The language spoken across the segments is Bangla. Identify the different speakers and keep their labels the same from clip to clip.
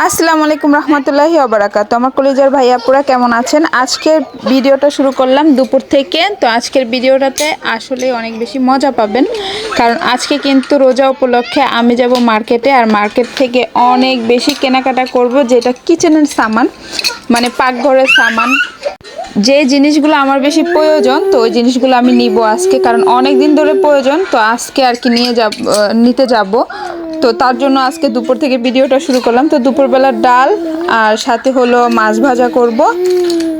Speaker 1: আসসালামু আলাইকুম রহমতুল্লাহি ওয়া বারাকাতুহু। আমার কলিজার ভাইয়াপুরা কেমন আছেন? আজকের ভিডিওটা শুরু করলাম দুপুর থেকে। তো আজকের ভিডিওটাতে আসলে অনেক বেশি মজা পাবেন, কারণ আজকে কিন্তু রোজা উপলক্ষে আমি যাব মার্কেটে, আর মার্কেট থেকে অনেক বেশি কেনাকাটা করব, যেটা কিচেনের সামান, মানে পাকঘরের সামান, যে জিনিসগুলো আমার বেশি প্রয়োজন। তো ওই জিনিসগুলো আমি নিব আজকে, কারণ অনেক দিন ধরে প্রয়োজন। তো আজকে আর কি নিতে যাব। তো তার জন্য আজকে দুপুর থেকে ভিডিওটা শুরু করলাম। তো দুপুরবেলা ডাল আর সাথে হলো মাছ ভাজা করব।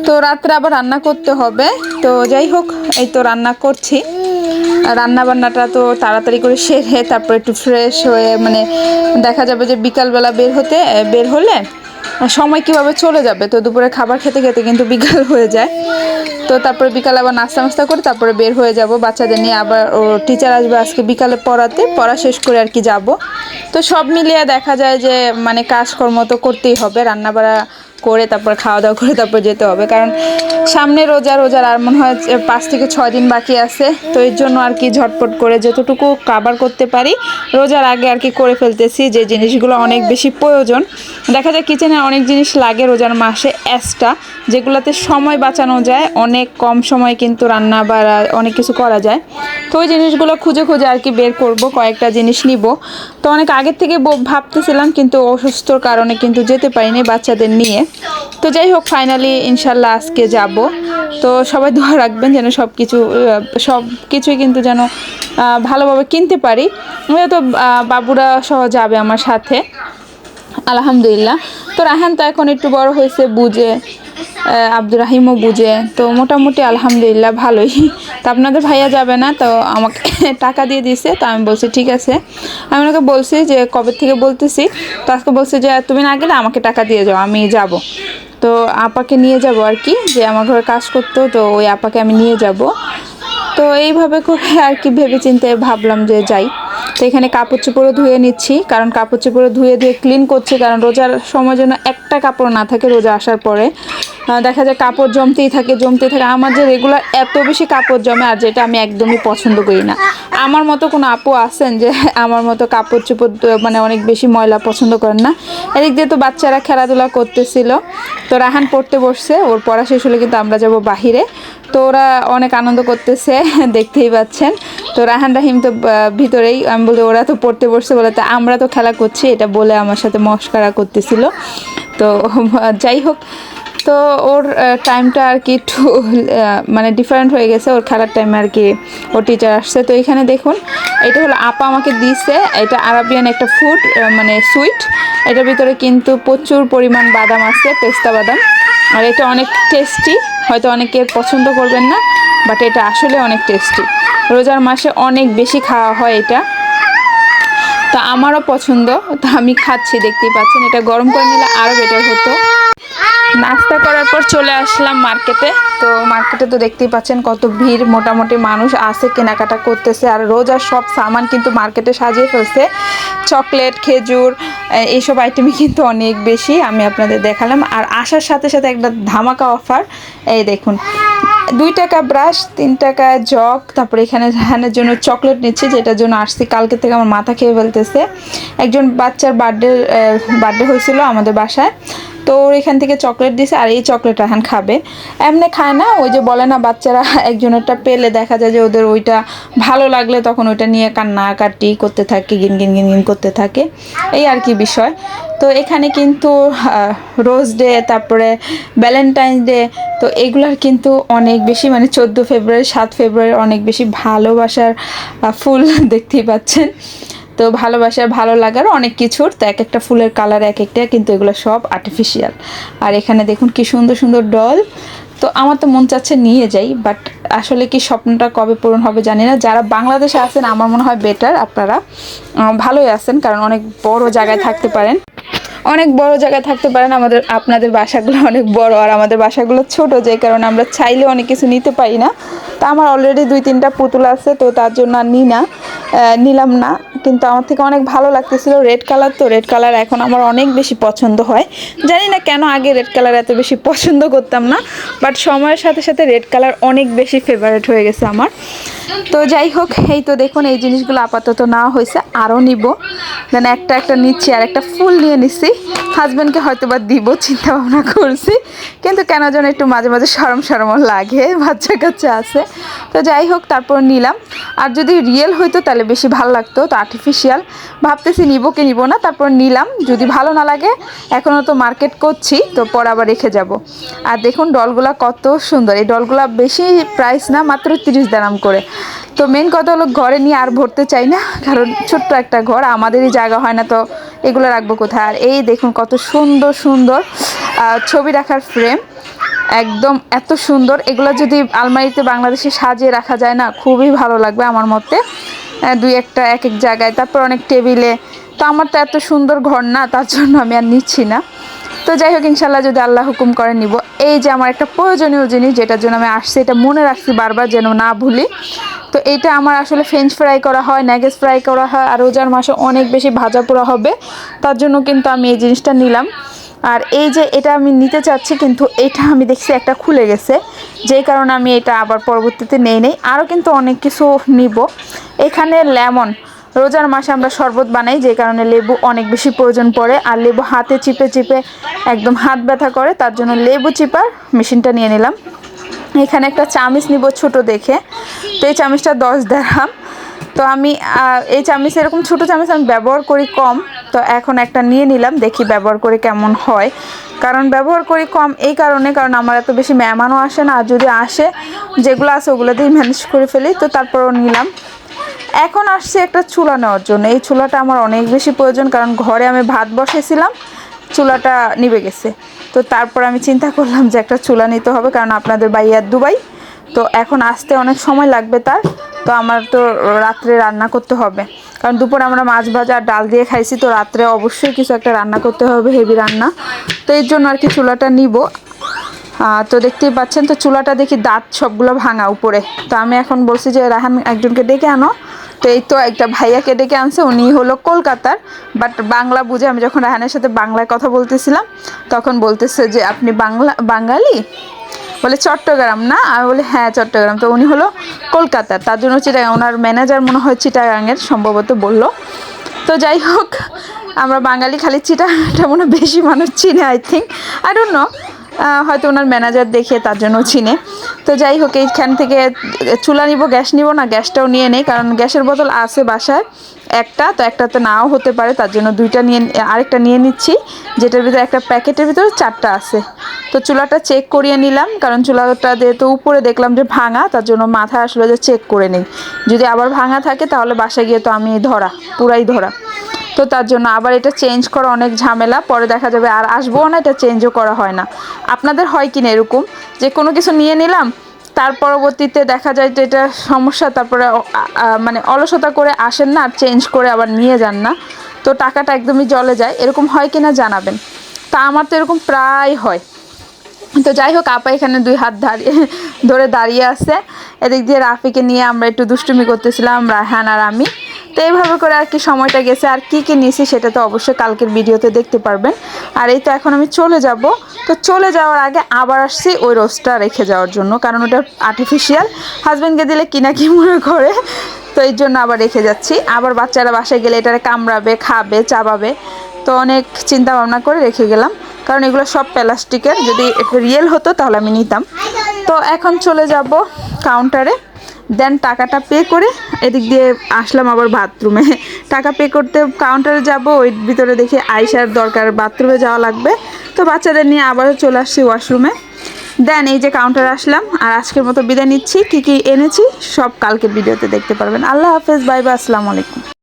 Speaker 1: তো রাত্রে আবার রান্না করতে হবে। তো যাই হোক, এই তো রান্না করছি। রান্না বান্নাটা তো তাড়াতাড়ি করে সেরে তারপর একটু ফ্রেশ হয়ে, মানে দেখা যাবে যে বিকালবেলা বের হলে সময় কিভাবে চলে যাবে। তো দুপুরে খাবার খেতে খেতে কিন্তু বিকাল হয়ে যায়। তো তারপরে বিকালে আবার নাস্তা করে তারপরে বের হয়ে যাব বাচ্চাদের নিয়ে। আবার ও টিচার আসবে আজকে বিকালে পড়া শেষ করে আর কি যাব। তো সব মিলিয়ে দেখা যায় যে মানে কাজকর্ম তো করতেই হবে, রান্না বাড়া করে তারপর খাওয়া দাওয়া করে তারপর যেতে হবে, কারণ সামনে রোজার আর মনে হয় 5 থেকে 6 দিন বাকি আছে। তো এর জন্য আর কি ঝটপট করে যতটুকু কাভার করতে পারি রোজার আগে আর কি করে ফেলতেছি, যে জিনিসগুলো অনেক বেশি প্রয়োজন। দেখা যায় কিচেনে অনেক জিনিস লাগে রোজার মাসে এক্সট্রা, যেগুলোতে সময় বাঁচানো যায়, অনেক কম সময়ে কিন্তু রান্না বা অনেক কিছু করা যায়। তো ওই জিনিসগুলো খুঁজে আর কি বের করব, কয়েকটা জিনিস নিব। তো অনেক আগের থেকে ভাবতেছিলাম, কিন্তু অসুস্থর কারণে কিন্তু যেতে পারিনি বাচ্চাদের নিয়ে। তো যাই হোক, ফাইনালি ইনশাল্লাহ আজকে যাব। তো সবাই দোয়া রাখবেন যেন সব কিছুই কিন্তু যেন ভালোভাবে কিনতে পারি। তো বাবুরা সহ যাবে আমার সাথে, আলহামদুলিল্লাহ। তো রাহান তো এখন একটু বড় হয়েছে, বুঝে, আব্দুর রাহিমও বুঝে। তো মোটামুটি আলহামদুলিল্লাহ ভালোই। তো আপনাদের ভাইয়া যাবে না, তো আমাকে টাকা দিয়ে দিছে। তো আমি বলছি ঠিক আছে। আমি ওনাকে বলছি যে কবে থেকে বলতেছি। তো আজকে বলছে যে তুমি না গেলে আমাকে টাকা দিয়ে যাও, আমি যাব। তো আপাকে নিয়ে যাব আর কি, যে আমার ঘরে কাজ করতো, তো ওই আপাকে আমি নিয়ে যাব। তো এইভাবে করে আর কি ভেবে চিন্তে ভাবলাম যে যাই। তো এখানে কাপড় চোপড়ও ধুয়ে নিচ্ছি, কারণ কাপড় চোপড়ও ধুয়ে ক্লিন করছি, কারণ রোজার সময় যেন একটা কাপড় না থাকে। রোজা আসার পরে দেখা যায় কাপড় জমতেই থাকে। আমার যে রেগুলার এত বেশি কাপড় জমে, আর যেটা আমি একদমই পছন্দ করি না। আমার মতো কোনো আপু আছেন যে আমার মতো কাপড় চোপড় মানে অনেক বেশি ময়লা পছন্দ করেন না? এদিক দিয়ে তো বাচ্চারা খেলাধুলা করতেছিল। তো রাহান পড়তে বসছে, ওর পড়া শেষ হলে কিন্তু আমরা যাব বাহিরে। তো ওরা অনেক আনন্দ করতেছে, দেখতেই পাচ্ছেন। তো রাহান রাহিম তো ভিতরেই। আমি বলি ওরা তো পড়তে বসছে বলে, তা আমরা তো খেলা করছি, এটা বলে আমার সাথে মস্করা করতেছিল। তো যাই হোক, তো ওর টাইমটা আর কি একটু মানে ডিফারেন্ট হয়ে গেছে। ওর খেলার টাইমে আর কি ওর টিচার আসছে। তো এখানে দেখুন, এটা হলো আপা আমাকে দিছে। এটা আরাবিয়ান একটা ফুড, মানে সুইট। এটার ভিতরে কিন্তু প্রচুর পরিমাণ বাদাম আছে, পেস্তা বাদাম। আর এটা অনেক টেস্টি। হয়তো অনেকে পছন্দ করবেন না, বাট এটা আসলে অনেক টেস্টি। রোজার মাসে অনেক বেশি খাওয়া হয় এটা। তো আমারও পছন্দ, তো আমি খাচ্ছি, দেখতেই পাচ্ছেন। এটা গরম করে নিলে আরও বেটার হতো। নাস্তা করার পর চলে আসলাম মার্কেটে। তো মার্কেটে তো দেখতেই পাচ্ছেন কত ভিড়, মোটামুটি মানুষ আছে, কেনাকাটা করতেছে। আর রোজার সব সামান কিন্তু মার্কেটে সাজিয়ে ফেলছে। চকলেট, খেজুর, এইসব আইটেমই কিন্তু অনেক বেশি আমি আপনাদের দেখালাম। আর আসার সাথে সাথে একটা ধামাকা অফার, এই দেখুন, 2 টাকা ব্রাশ, 3 টাকা জগ। তারপরে এখানে ধানের জন্য চকলেট নিচ্ছে, যেটার জন্য আসছি। কালকে থেকে আমার মাথা খেয়ে ফেলতেছে। একজন বাচ্চার বার্থডে হয়েছিল আমাদের বাসায়, তো ওর এখান থেকে চকলেট দিছে। আর এই চকলেট রাহান খাবে, এমনি খায় না। ওই যে বলে না, বাচ্চারা একজনেরটা পেলে দেখা যায় যে ওদের ওইটা ভালো লাগলে তখন ওইটা নিয়ে কান্নাকাটি করতে থাকে, গিন করতে থাকে, এই আর কি বিষয়। তো এখানে কিন্তু রোজ ডে, তারপরে ভ্যালেন্টাইন্স ডে, তো এগুলার কিন্তু অনেক বেশি, মানে 14 ফেব্রুয়ারি, 7 ফেব্রুয়ারি অনেক বেশি ভালোবাসার ফুল দেখতেই পাচ্ছেন। তো ভালোবাসার, ভালো লাগার অনেক কিছুর। তো এক একটা ফুলের কালার এক একটা, কিন্তু এগুলো সব আর্টিফিশিয়াল। আর এখানে দেখুন কি সুন্দর সুন্দর ডল। তো আমার তো মন চাচ্ছে নিয়ে যাই, বাট আসলে কি স্বপ্নটা কবে পূরণ হবে জানি না। যারা বাংলাদেশে আছেন আমার মনে হয় বেটার, আপনারা ভালোই আছেন, কারণ অনেক বড় জায়গায় থাকতে পারেন, আপনাদের বাসাগুলো অনেক বড়, আর আমাদের বাসাগুলো ছোট, যে কারণে আমরা চাইলে অনেক কিছু নিতে পারি না। তা আমার অলরেডি 2-3টা পুতুল আছে, তো তার জন্য আর নিলাম না। কিন্তু আমার থেকে অনেক ভালো লাগতেছিল রেড কালার। তো রেড কালার এখন আমার অনেক বেশি পছন্দ হয়। জানি না কেন আগে রেড কালার এত বেশি পছন্দ করতাম না, বাট সময়ের সাথে সাথে রেড কালার অনেক বেশি ফেভারিট হয়ে গেছে আমার। তো যাই হোক, এই তো দেখুন এই জিনিসগুলো আপাতত নেওয়া হয়েছে, আরও নিব। দেন একটা একটা নিচ্ছি, আর একটা ফুল নিয়ে নিচ্ছি। হাজব্যান্ডকে হয়তো বা দিব চিন্তা ভাবনা করছি, কিন্তু কেন যেন একটু মাঝে মাঝে শরম শরমও লাগে, বাচ্চা কাচ্চা আছে। তো যাই হোক, তারপর নিলাম। আর যদি রিয়েল হইতো তাহলে বেশি ভালো লাগতো, তো আর্টিফিশিয়াল ভাবতেছি নিব কি নিব না। তারপর নিলাম, যদি ভালো না লাগে এখনও তো মার্কেট করছি, তো পরে আবার রেখে যাব। আর দেখুন ডলগুলা কত সুন্দর, এই ডলগুলা বেশি প্রাইস না, মাত্র 30 দাম করে। তো মেন কথা হলো ঘরে নিয়ে আর ভরতে চাই না, কারণ ছোট্ট একটা ঘর, আমাদেরই জায়গা হয় না, তো এগুলো রাখবো কোথায়। আর এই দেখুন কত সুন্দর সুন্দর ছবি রাখার ফ্রেম, একদম এত সুন্দর। এগুলো যদি আলমারিতে বাংলাদেশে সাজিয়ে রাখা যায় না, খুবই ভালো লাগবে আমার মতে, দুই একটা এক এক জায়গায়, তারপর অনেক টেবিলে। তো আমার তো এত সুন্দর ঘর না, তার জন্য আমি আর নিচ্ছি না। তো যাই হোক, ইনশাল্লাহ যদি আল্লাহ হুকুম করে নিব। এই যে আমার একটা প্রয়োজনীয় জিনিস, যেটার জন্য আমি আসছি, এটা মনে রাখছি বারবার যেন না ভুলি। তো এইটা আমার আসলে ফ্রেঞ্চ ফ্রাই করা হয়, নাগেটস ফ্রাই করা হয়, আর রোজার মাসে অনেক বেশি ভাজা পোড়া হবে, তার জন্য কিন্তু আমি এই জিনিসটা নিলাম। আর এই যে এটা আমি নিতে চাচ্ছি, কিন্তু এটা আমি দেখছি একটা খুলে গেছে, যেই কারণে আমি এটা আবার পরবর্তীতে নেই। আরও কিন্তু অনেক কিছু নিব। এখানে লেমন, রোজার মাসে আমরা শরবত বানাই, যে কারণে লেবু অনেক বেশি প্রয়োজন পড়ে, আর লেবু হাতে চিপে চিপে একদম হাত ব্যথা করে, তার জন্য লেবু চিপার মেশিনটা নিয়ে নিলাম। এখানে একটা চামিচ নিব ছোট দেখে, তো এই চামিচটা 10 দিরহাম। তো আমি এই চামিচ, এরকম ছোটো চামিচ আমি ব্যবহার করি কম, তো এখন একটা নিয়ে নিলাম, দেখি ব্যবহার করে কেমন হয়। কারণ ব্যবহার করি কম এই কারণে, কারণ আমার এত বেশি মেহমানও আসে না, আর যদি আসে যেগুলো আছে ওগুলো দিয়েই ম্যানেজ করে ফেলি, তো তারপরও নিলাম। এখন আসছে একটা চুলা নেওয়ার জন্য, এই চুলাটা আমার অনেক বেশি প্রয়োজন, কারণ ঘরে আমি ভাত বসেছিলাম, চুলাটা নিভে গেছে। তো তারপর আমি চিন্তা করলাম যে একটা চুলা নিতে হবে, কারণ আপনাদের ভাইয়া দুবাই, তো এখন আসতে অনেক সময় লাগবে তার। তো আমার তো রাত্রে রান্না করতে হবে, কারণ দুপুরে আমরা মাছ ভাজা আর ডাল দিয়ে খাইছি, তো রাত্রে অবশ্যই কিছু একটা রান্না করতে হবে, হেভি রান্না। তো এর জন্য আর কি চুলাটা নিব। তো দেখতেই পাচ্ছেন, তো চুলাটা দেখি দাঁত সবগুলো ভাঙা উপরে। তো আমি এখন বলছি যে রাহান একজনকে ডেকে আনো, তো এই তো একটা ভাইয়াকে ডেকে আনছে, উনি হলো কলকাতার, বাট বাংলা বুঝে। আমি যখন রাহানের সাথে বাংলায় কথা বলতেছিলাম, তখন বলতেছে যে আপনি বাঙালি, বলে চট্টগ্রাম না, আমি বলি হ্যাঁ চট্টগ্রাম। তো উনি হলো কলকাতার, তার জন্য চিটাগাং, ওনার ম্যানেজার মনে হয় চিটাগাংয়ের সম্ভবত বললো। তো যাই হোক, আমরা বাঙালি খালি চিটাগাংটা মনে বেশি মানুষ চিনে, I think, I don't know, হয়তো ওনার ম্যানেজার দেখে তার জন্য চিনে। তো যাই হোক, এইখান থেকে চুলা নিব, গ্যাস নিব না, গ্যাসটাও নিয়ে নেই, কারণ গ্যাসের বোতল আছে বাসায় একটা, তো একটাতে নাও হতে পারে, তার জন্য দুইটা নিয়ে আরেকটা নিয়ে নিচ্ছি, যেটার ভিতরে একটা প্যাকেটের ভিতরে 4টা আছে। তো চুলাটা চেক করিয়ে নিলাম, কারণ চুলাটা যেহেতু উপরে দেখলাম যে ভাঙা, তার জন্য মাথায় আসলে যে চেক করে নিই, যদি আবার ভাঙা থাকে তাহলে বাসায় গিয়ে তো আমি পুরাই ধরা। তো তার জন্য আবার এটা চেঞ্জ করা অনেক ঝামেলা, পরে দেখা যাবে আর আসবো না, এটা চেঞ্জও করা হয় না। আপনাদের হয় কি না এরকম, যে কোনো কিছু নিয়ে নিলাম, তার পরবর্তীতে দেখা যায় যে এটা সমস্যা, তারপরে মানে অলসতা করে আসেন না, আর চেঞ্জ করে আবার নিয়ে যান না, তো টাকাটা একদমই জলে যায়, এরকম হয় কি না জানাবেন। তা আমার তো এরকম প্রায় হয়। তো যাই হোক, আপা এখানে 2 হাত ধরে দাঁড়িয়ে আছে, এদিক দিয়ে রাফিকে নিয়ে আমরা একটু দুষ্টুমি করতেছিলাম, রায়হান আর আমি। তো এইভাবে করে আর কি সময়টা গেছে। আর কি কি নিয়েছি সেটা তো অবশ্যই কালকের ভিডিওতে দেখতে পারবেন। আর এই তো এখন আমি চলে যাব। তো চলে যাওয়ার আগে আবার আসছি ওই রোজটা রেখে যাওয়ার জন্য, কারণ ওটা আর্টিফিশিয়াল, হাজব্যান্ডকে দিলে কি মনে করে, তো এই জন্য আবার রেখে যাচ্ছি। আবার বাচ্চারা বাসায় গেলে এটারে কামড়াবে, খাবে, চাবাবে, তো অনেক চিন্তা ভাবনা করে রেখে গেলাম, কারণ এগুলো সব প্লাস্টিকের, যদি রিয়েল হতো তাহলে আমি নিতাম। তো এখন চলে যাব কাউন্টারে, দেন টাকাটা পে করে এদিক দিয়ে আসলাম আবার বাথরুমে। টাকা পে করতে কাউন্টারে যাব, ওই ভিতরে দেখি আইসার দরকার, বাথরুমে যাওয়া লাগবে, তো বাচ্চাদের নিয়ে আবারও চলে আসছি ওয়াশরুমে। দেন এই যে কাউন্টারে আসলাম, আর আজকের মতো বিদায় নিচ্ছি। কী কী এনেছি সব কালকে ভিডিওতে দেখতে পারবেন। আল্লাহ হাফেজ, বাই বাই, আসসালামু আলাইকুম।